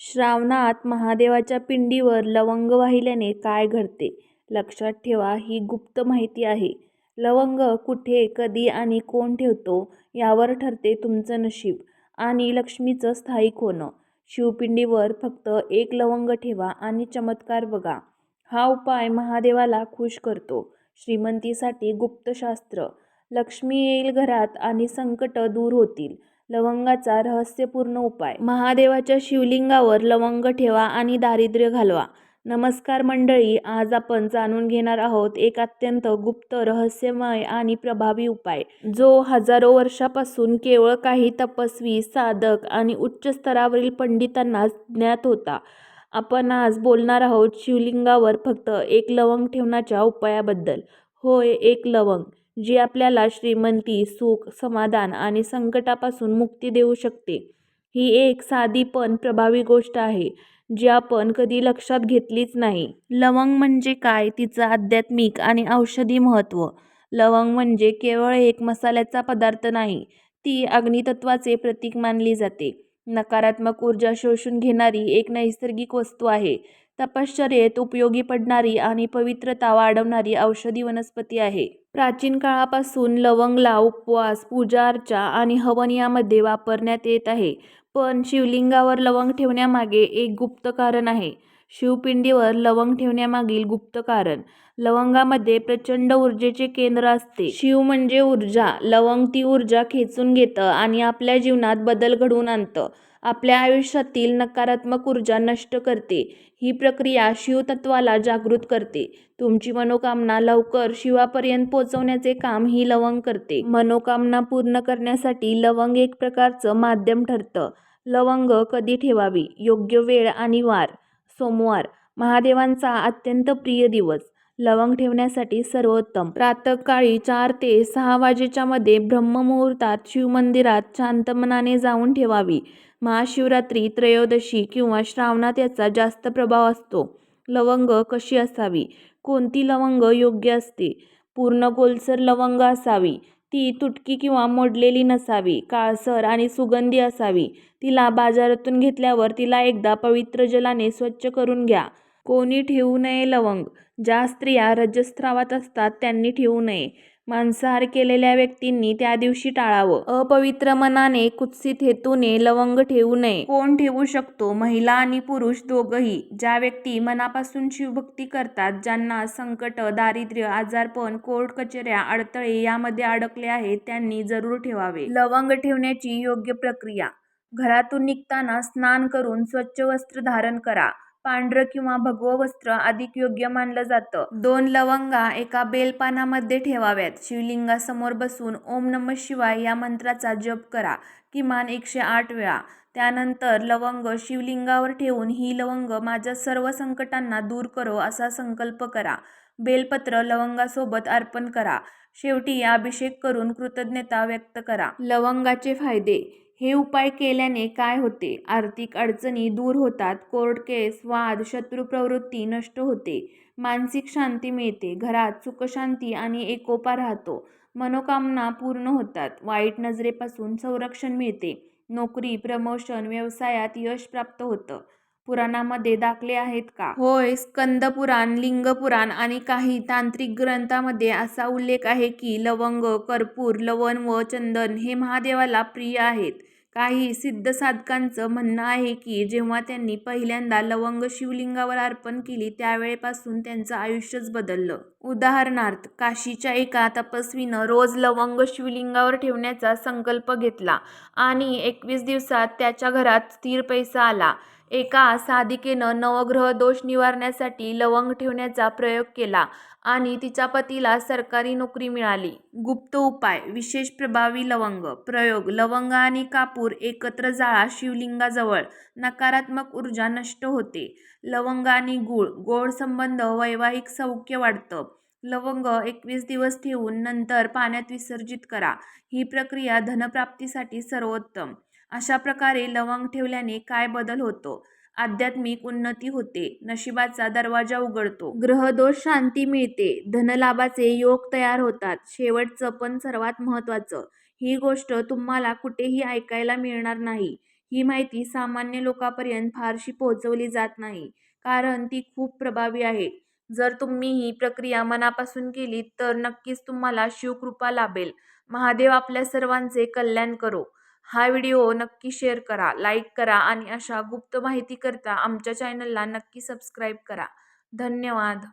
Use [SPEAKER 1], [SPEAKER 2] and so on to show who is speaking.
[SPEAKER 1] श्रावणात महादेवाच्या पिंडीवर लवंग वाहिल्याने काय घडते? लक्षात ठेवा, ही गुप्त माहिती आहे. लवंग कुठे, कधी आणि कोण ठेवतो यावर ठरते तुमचं नशीब आणि लक्ष्मीचं स्थायिक होणं. शिवपिंडीवर फक्त एक लवंग ठेवा आणि चमत्कार बघा. हा उपाय महादेवाला खुश करतो. श्रीमंतीसाठी गुप्तशास्त्र. लक्ष्मी येईल घरात आणि संकट दूर होतील. लवंगाचा रहस्यपूर्ण उपाय. महादेवाच्या शिवलिंगावर लवंग ठेवा आणि दारिद्र्य घालवा. नमस्कार मंडळी, आज आपण जाणून घेणार आहोत एक अत्यंत गुप्त, रहस्यमय आणि प्रभावी उपाय, जो हजारो वर्षापासून केवळ काही तपस्वी, साधक आणि उच्च स्तरावरील पंडितांनाच ज्ञात होता. आपण आज बोलणार आहोत शिवलिंगावर फक्त एक लवंग ठेवण्याच्या उपायाबद्दल. होय, एक लवंग, जी आपल्याला श्रीमंती, सुख, समाधान आणि संकटापासून मुक्ती देऊ शकते. ही एक साधी पण प्रभावी गोष्ट आहे, जी आपण कधी लक्षात घेतलीच नाही. लवंग म्हणजे काय, तिचं आध्यात्मिक आणि औषधी महत्त्व. लवंग म्हणजे केवळ एक मसाल्याचा पदार्थ नाही, ती अग्नितत्वाचे प्रतीक मानली जाते. नकारात्मक ऊर्जा शोषून घेणारी एक नैसर्गिक वस्तू आहे. तपश्चर्येत उपयोगी पडणारी आणि पवित्रता वाढवणारी औषधी वनस्पती आहे. प्राचीन काळापासून लवंगला उपवास, पूजा अर्चा आणि हवन यामध्ये वापरण्यात येत आहे. पण शिवलिंगावर लवंग ठेवण्यामागे एक गुप्त कारण आहे. शिवपिंडीवर लवंग ठेवण्यामागील गुप्त कारण. लवंगामध्ये प्रचंड ऊर्जेचे केंद्र असते. शिव म्हणजे ऊर्जा. लवंग ती ऊर्जा खेचून घेतं आणि आपल्या जीवनात बदल घडवून आणतं. आपल्या आयुष्यातील नकारात्मक ऊर्जा नष्ट करते. ही प्रक्रिया शिवतत्वाला जागृत करते. तुमची मनोकामना लवकर शिवापर्यंत पोहोचवण्याचे काम ही लवंग करते. मनोकामना पूर्ण करण्यासाठी लवंग एक प्रकारचं माध्यम ठरतं. लवंग कधी ठेवावी? योग्य वेळ आणि वार. सोमवार, महादेवांचा अत्यंत प्रिय दिवस. लवंग ठेवण्यासाठी सर्वोत्तम प्रातःकाळी 4 ते 6 वाजेच्या मध्ये ब्रह्ममुहूर्तात शिवमंदिरात शांत मनाने जाऊन ठेवावी. महाशिवरात्री, त्रयोदशी किंवा श्रावणात याचा जास्त प्रभाव असतो. लवंग कशी असावी? कोणती लवंग योग्य असते? पूर्ण गोलसर लवंग असावी. ती तुटकी किंवा मोडलेली नसावी. काळसर आणि सुगंधी असावी. तिला बाजारातून घेतल्यावर तिला एकदा पवित्र जलाने स्वच्छ करून घ्या. कोणी ठेवू नये लवंग? ज्या स्त्रिया रजस्त्रावात असतात त्यांनी ठेवू नये. मांसाहार केलेल्या व्यक्तींनी त्या दिवशी टाळावं. अपवित्र मनाने, कुत्सित हेतूने लवंग ठेवू नये. कोण ठेवू शकतो? महिला आणि पुरुष दोघंही. ज्या व्यक्ती मनापासून शिवभक्ती करतात, ज्यांना संकट, दारिद्र्य, आजारपण, कोर्ट कचऱ्या, अडथळे यामध्ये अडकले आहेत, त्यांनी जरूर ठेवावे. लवंग ठेवण्याची योग्य प्रक्रिया. घरातून निघताना स्नान करून स्वच्छ वस्त्र धारण करा. पांढरं किंवा भगवं वस्त्र अधिक योग्य मानलं जातं. 2 लवंगा एका बेलपानामध्ये ठेवाव्यात. शिवलिंगासमोर बसून ओम नमः शिवाय या मंत्राचा जप करा किमान 108 वेळा. त्यानंतर लवंग शिवलिंगावर ठेवून ही लवंग माझ्या सर्व संकटांना दूर करो असा संकल्प करा. बेलपत्र लवंगासोबत अर्पण करा. शेवटी अभिषेक करून कृतज्ञता व्यक्त करा. लवंगाचे फायदे. हे उपाय केल्याने काय होते? आर्थिक अडचणी दूर होतात. कोर्ट केस, वाद, शत्रू प्रवृत्ती नष्ट होते. मानसिक शांती मिळते. घरात सुखशांती आणि एकोपा राहतो. मनोकामना पूर्ण होतात. वाईट नजरेपासून संरक्षण मिळते. नोकरी, प्रमोशन, व्यवसायात यश प्राप्त होतं. पुराणामध्ये दाखले आहेत का? होय, स्कंदपुराण, लिंगपुराण आणि काही तांत्रिक ग्रंथांमध्ये असा उल्लेख आहे की लवंग, कर्पूर, लवण व चंदन हे महादेवाला प्रिय आहेत. काही सिद्ध साधकांचं म्हणणं आहे की जेव्हा त्यांनी पहिल्यांदा लवंग शिवलिंगावर अर्पण केली त्यावेळेपासून त्यांचं आयुष्यच बदललं. उदाहरणार्थ, काशीच्या एका तपस्वीनं रोज लवंग शिवलिंगावर ठेवण्याचा संकल्प घेतला आणि 21 दिवसात त्याच्या घरात स्थिर पैसा आला. एका साधिकेनं नवग्रह दोष निवारण्यासाठी लवंग ठेवण्याचा प्रयोग केला आणि तिच्या पतीला सरकारी नोकरी मिळाली. गुप्त उपाय. विशेष प्रभावी लवंग प्रयोग. लवंग आणि कापूर एकत्र जाळा शिवलिंगाजवळ. नकारात्मक ऊर्जा नष्ट होते. लवंग आणि गूळ. गोड संबंध, वैवाहिक सौख्य वाढतं. लवंग 21 दिवस ठेवून नंतर पाण्यात विसर्जित करा. ही प्रक्रिया धनप्राप्तीसाठी सर्वोत्तम. अशा प्रकारे लवंग ठेवल्याने काय बदल होतो? आध्यात्मिक उन्नती होते. नशिबाचा दरवाजा उघडतो. ग्रहदोष शांती मिळते. धनलाभाचे योग तयार होतात. शेवटचं पण सर्वात महत्त्वाचं, ही गोष्ट तुम्हाला कुठेही ऐकायला मिळणार नाही. ही माहिती सामान्य लोकांपर्यंत फारशी पोहोचवली जात नाही, कारण ती खूप प्रभावी आहे. जर तुम्ही ही प्रक्रिया मनापासून केली तर नक्कीच तुम्हाला शिवकृपा लाभेल. महादेव आपल्या सर्वांचे कल्याण करो. हा व्हिडिओ नक्की शेअर करा, लाईक करा आणि अशा गुप्त माहितीकरता आमच्या चॅनलला नक्की सबस्क्राईब करा. धन्यवाद.